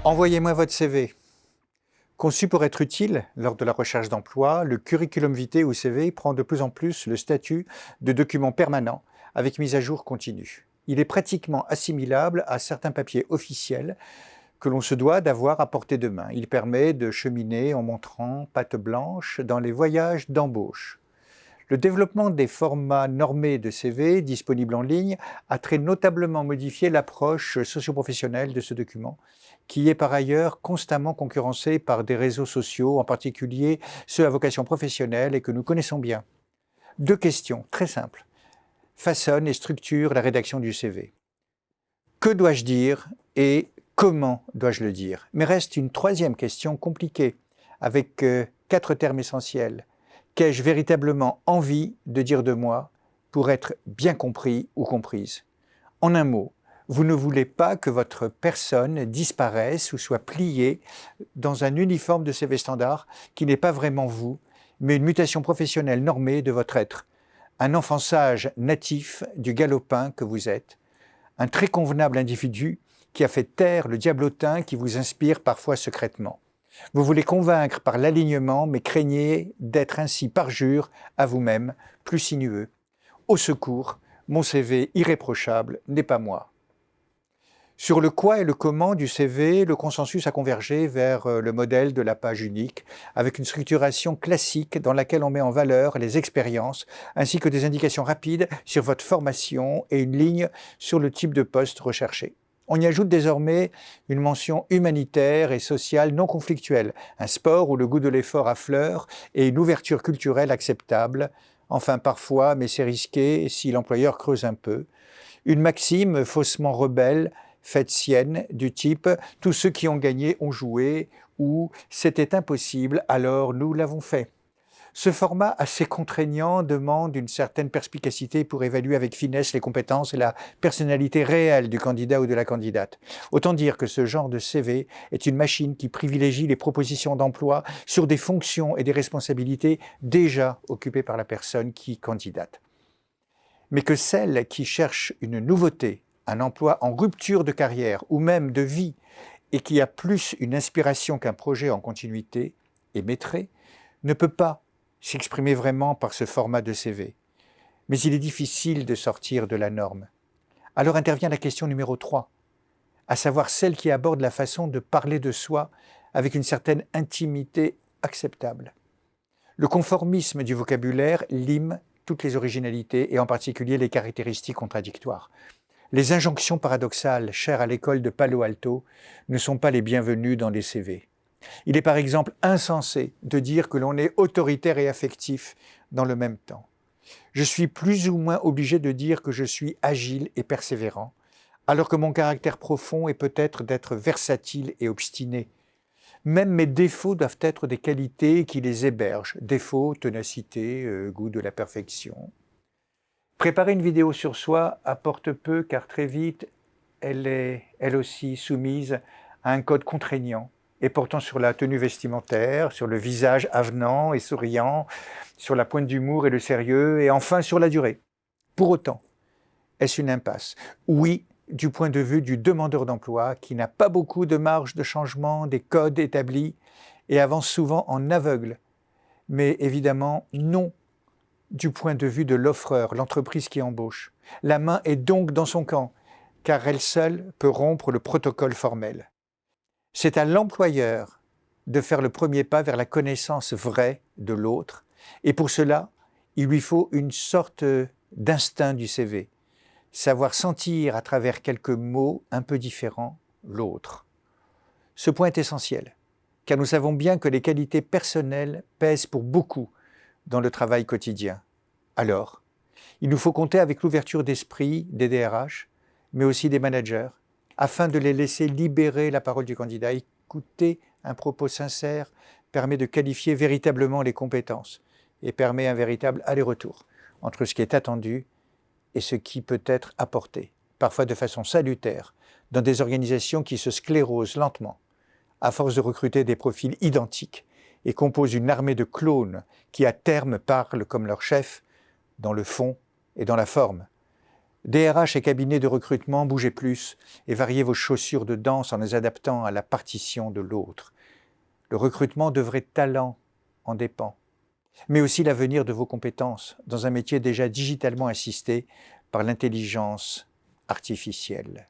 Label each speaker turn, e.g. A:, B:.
A: Envoyez-moi votre CV. Conçu pour être utile lors de la recherche d'emploi, le curriculum vitae ou CV prend de plus en plus le statut de document permanent avec mise à jour continue. Il est pratiquement assimilable à certains papiers officiels que l'on se doit d'avoir à portée de main. Il permet de cheminer en montrant patte blanche dans les voyages d'embauche. Le développement des formats normés de CV disponibles en ligne a très notablement modifié l'approche socio-professionnelle de ce document, qui est par ailleurs constamment concurrencé par des réseaux sociaux, en particulier ceux à vocation professionnelle et que nous connaissons bien. Deux questions très simples façonnent et structurent la rédaction du CV. Que dois-je dire et comment dois-je le dire? Mais reste une troisième question compliquée, avec 4 termes essentiels. Qu'ai-je véritablement envie de dire de moi pour être bien compris ou comprise? En un mot, vous ne voulez pas que votre personne disparaisse ou soit pliée dans un uniforme de CV standard qui n'est pas vraiment vous, mais une mutation professionnelle normée de votre être, un enfançage natif du galopin que vous êtes, un très convenable individu qui a fait taire le diablotin qui vous inspire parfois secrètement. Vous voulez convaincre par l'alignement, mais craignez d'être ainsi parjure à vous-même, plus sinueux. Au secours, mon CV irréprochable n'est pas moi. Sur le quoi et le comment du CV, le consensus a convergé vers le modèle de la page unique, avec une structuration classique dans laquelle on met en valeur les expériences, ainsi que des indications rapides sur votre formation et une ligne sur le type de poste recherché. On y ajoute désormais une mention humanitaire et sociale non conflictuelle, un sport où le goût de l'effort affleure et une ouverture culturelle acceptable. Enfin, parfois, mais c'est risqué si l'employeur creuse un peu, une maxime faussement rebelle, faite sienne, du type « tous ceux qui ont gagné ont joué » ou « c'était impossible, alors nous l'avons fait ». Ce format assez contraignant demande une certaine perspicacité pour évaluer avec finesse les compétences et la personnalité réelle du candidat ou de la candidate. Autant dire que ce genre de CV est une machine qui privilégie les propositions d'emploi sur des fonctions et des responsabilités déjà occupées par la personne qui candidate. Mais que celle qui cherche une nouveauté, un emploi en rupture de carrière ou même de vie et qui a plus une inspiration qu'un projet en continuité, émettrait, ne peut pas s'exprimer vraiment par ce format de CV. Mais il est difficile de sortir de la norme. Alors intervient la question numéro 3, à savoir celle qui aborde la façon de parler de soi avec une certaine intimité acceptable. Le conformisme du vocabulaire lime toutes les originalités et en particulier les caractéristiques contradictoires. Les injonctions paradoxales chères à l'école de Palo Alto ne sont pas les bienvenues dans les CV. Il est par exemple insensé de dire que l'on est autoritaire et affectif dans le même temps. Je suis plus ou moins obligé de dire que je suis agile et persévérant, alors que mon caractère profond est peut-être d'être versatile et obstiné. Même mes défauts doivent être des qualités qui les hébergent. Défauts, ténacité, goût de la perfection. Préparer une vidéo sur soi apporte peu car très vite, elle est elle aussi soumise à un code contraignant et portant sur la tenue vestimentaire, sur le visage avenant et souriant, sur la pointe d'humour et le sérieux, et enfin sur la durée. Pour autant, est-ce une impasse? Oui, du point de vue du demandeur d'emploi qui n'a pas beaucoup de marge de changement des codes établis et avance souvent en aveugle. Mais évidemment, non du point de vue de l'offreur, l'entreprise qui embauche. La main est donc dans son camp, car elle seule peut rompre le protocole formel. C'est à l'employeur de faire le premier pas vers la connaissance vraie de l'autre, et pour cela, il lui faut une sorte d'instinct du CV, savoir sentir à travers quelques mots un peu différents l'autre. Ce point est essentiel, car nous savons bien que les qualités personnelles pèsent pour beaucoup dans le travail quotidien. Alors, il nous faut compter avec l'ouverture d'esprit des DRH, mais aussi des managers, afin de les laisser libérer la parole du candidat. Écouter un propos sincère permet de qualifier véritablement les compétences et permet un véritable aller-retour entre ce qui est attendu et ce qui peut être apporté, parfois de façon salutaire, dans des organisations qui se sclérosent lentement, à force de recruter des profils identiques et composent une armée de clones qui à terme parlent comme leur chef, dans le fond et dans la forme. DRH et cabinets de recrutement, bougez plus et variez vos chaussures de danse en les adaptant à la partition de l'autre. Le recrutement de vrais talents en dépend, mais aussi l'avenir de vos compétences dans un métier déjà digitalement assisté par l'intelligence artificielle.